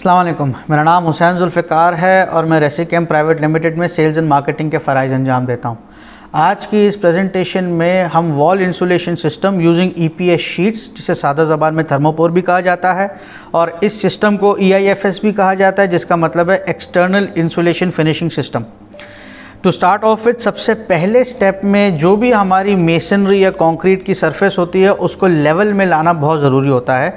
अस्सलाम वालेकुम, मेरा नाम हुसैन जुल्फ़िकार है और मैं रेसिकेम प्राइवेट लिमिटेड में सेल्स एंड मार्केटिंग के फ़राइज़ अंजाम देता हूँ। आज की इस प्रेजेंटेशन में हम wall insulation system using EPS sheets, जिसे सादा ज़बान में थर्मोपोर भी कहा जाता है, और इस सिस्टम को EIFS भी कहा जाता है, जिसका मतलब है external insulation finishing system. To start off with, सबसे पहले स्टेप में जो भी हमारी मेसनरी या कंक्रीट की सरफेस होती है उसको लेवल में लाना बहुत ज़रूरी होता है।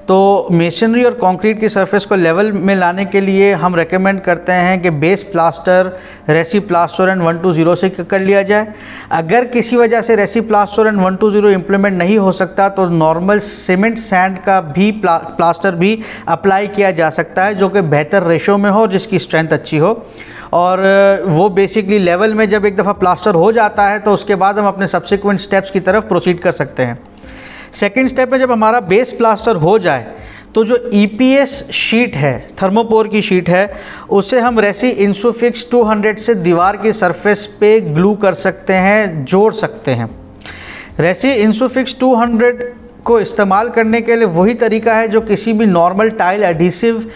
तो मेसनरी और कंक्रीट की सरफेस को लेवल में लाने के लिए हम रेकमेंड करते हैं कि बेस प्लास्टर, रेसी प्लास्टर एंड 120 से कर लिया जाए। अगर किसी वजह से रेसी प्लास्टर एंड 120 इम्प्लीमेंट नहीं हो सकता तो नॉर्मल सीमेंट सैंड का भी प्लास्टर भी अप्लाई किया जा सकता है, जो कि बेहतर रेशो में हो, जिसकी स्ट्रेंथ अच्छी हो। और वो बेसिकली लेवल में जब एक दफ़ा प्लास्टर हो जाता है तो उसके बाद हम अपने सब्सिक्वेंट स्टेप्स की तरफ प्रोसीड कर सकते हैं। सेकेंड स्टेप में जब हमारा बेस प्लास्टर हो जाए तो जो EPS शीट है, थर्मोपोर की शीट है, उसे हम रेसी इंसुफिक्स 200 से दीवार की सरफेस पे ग्लू कर सकते हैं, जोड़ सकते हैं। रेसी इंसुफिक्स 200 को इस्तेमाल करने के लिए वही तरीका है जो किसी भी नॉर्मल टाइल एडिसिव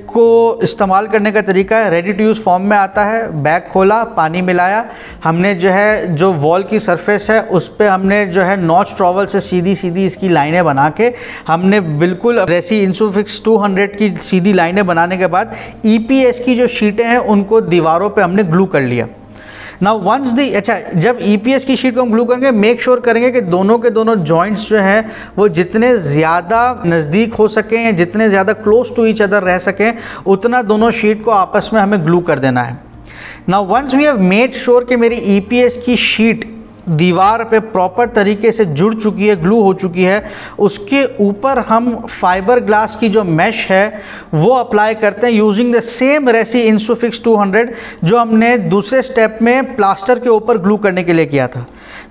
को इस्तेमाल करने का तरीका है। रेडी टू यूज़ फॉर्म में आता है। बैग खोला, पानी मिलाया, हमने जो वॉल की सरफेस है उस पर हमने नॉच ट्रॉवल से सीधी सीधी इसकी लाइनें बना के हमने बिल्कुल रेसी इंसुफिक्स 200 की सीधी लाइनें बनाने के बाद EPS की जो शीटें हैं उनको दीवारों पर हमने ग्लू कर लिया। नाउ वंस जब EPS की शीट को हम ग्लू करेंगे, मेक श्योर करेंगे कि दोनों के दोनों जॉइंट्स जो हैं वो जितने ज़्यादा नज़दीक हो सकें या जितने ज़्यादा क्लोज टू ईच अदर रह सकें, उतना दोनों शीट को आपस में हमें ग्लू कर देना है। Now once we have made sure कि मेरी EPS की शीट दीवार पे प्रॉपर तरीके से जुड़ चुकी है, ग्लू हो चुकी है, उसके ऊपर हम फाइबर ग्लास की जो मैश है वो अप्लाई करते हैं यूजिंग द सेम रेसी इंसुफिक्स 200 जो हमने दूसरे स्टेप में प्लास्टर के ऊपर ग्लू करने के लिए किया था।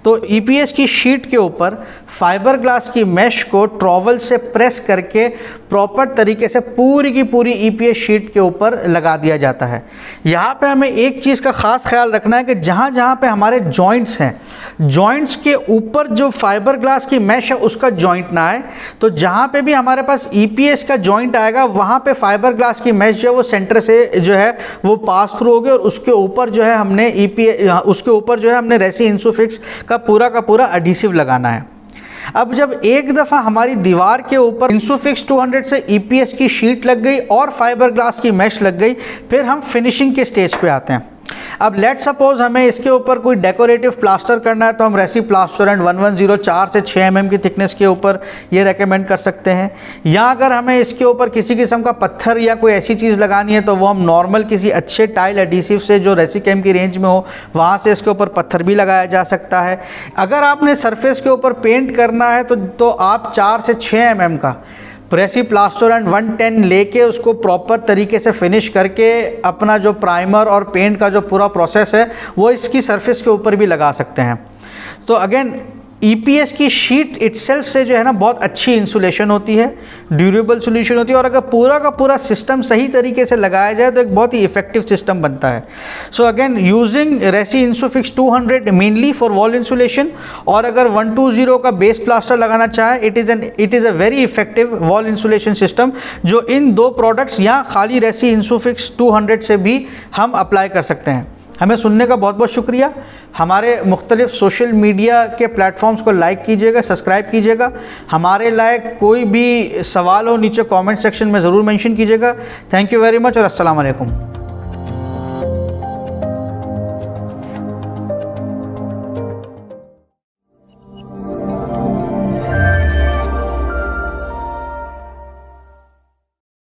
तो EPS की शीट के ऊपर फाइबर ग्लास की मैश को ट्रॉवल से प्रेस करके प्रॉपर तरीके से पूरी की पूरी EPS शीट के ऊपर लगा दिया जाता है। यहाँ पे हमें एक चीज़ का ख़ास ख्याल रखना है कि जहाँ जहाँ पे हमारे जॉइंट्स हैं, जॉइंट्स के ऊपर जो फाइबर ग्लास की मैश है उसका जॉइंट ना आए। तो जहाँ पे भी हमारे पास EPS का जॉइंट आएगा वहाँ पे फाइबर ग्लास की मैश जो है वो सेंटर से वो पास थ्रू होगी और उसके ऊपर हमने रेसी इंसुफिक्स का पूरा एडिसिव लगाना है। अब जब एक दफ़ा हमारी दीवार के ऊपर इंसुफिक्स 200 से EPS की शीट लग गई और फाइबर ग्लास की मैश लग गई, फिर हम फिनिशिंग के स्टेज पे आते हैं। अब लेट सपोज हमें इसके ऊपर कोई डेकोरेटिव प्लास्टर करना है तो हम रेसी प्लास्टर एंड 110 4 से 6 mm की थिकनेस के ऊपर ये रेकमेंड कर सकते हैं। या अगर हमें इसके ऊपर किसी किस्म का पत्थर या कोई ऐसी चीज़ लगानी है तो वो हम नॉर्मल किसी अच्छे टाइल एडिसिव से जो रेसिकेम की रेंज में हो वहाँ से इसके ऊपर पत्थर भी लगाया जा सकता है। अगर आपने सरफेस के ऊपर पेंट करना है तो आप 4 से 6 mm का रेसी प्लास्टर एंड 110 लेके उसको प्रॉपर तरीके से फिनिश करके अपना जो प्राइमर और पेंट का जो पूरा प्रोसेस है वो इसकी सरफेस के ऊपर भी लगा सकते हैं। तो अगेन EPS की शीट इटसेल्फ से बहुत अच्छी इंसुलेशन होती है, ड्यूरेबल सोल्यूशन होती है, और अगर पूरा का पूरा सिस्टम सही तरीके से लगाया जाए तो एक बहुत ही इफेक्टिव सिस्टम बनता है। सो अगेन यूजिंग रेसी इंसुफिक्स 200 मेनली फॉर वॉल इंसुलेशन, और अगर 120 का बेस प्लास्टर लगाना चाहे it is a very effective wall insulation system जो इन दो प्रोडक्ट्स या खाली रेसी इंसुफिक्स 200 से भी हम अप्लाई कर सकते हैं। हमें सुनने का बहुत बहुत शुक्रिया। हमारे मुख्तलिफ सोशल मीडिया के प्लेटफॉर्म्स को लाइक कीजिएगा, सब्सक्राइब कीजिएगा। हमारे लायक कोई भी सवाल हो नीचे कमेंट सेक्शन में ज़रूर मेंशन कीजिएगा। थैंक यू वेरी मच और अस्सलाम वालेकुम।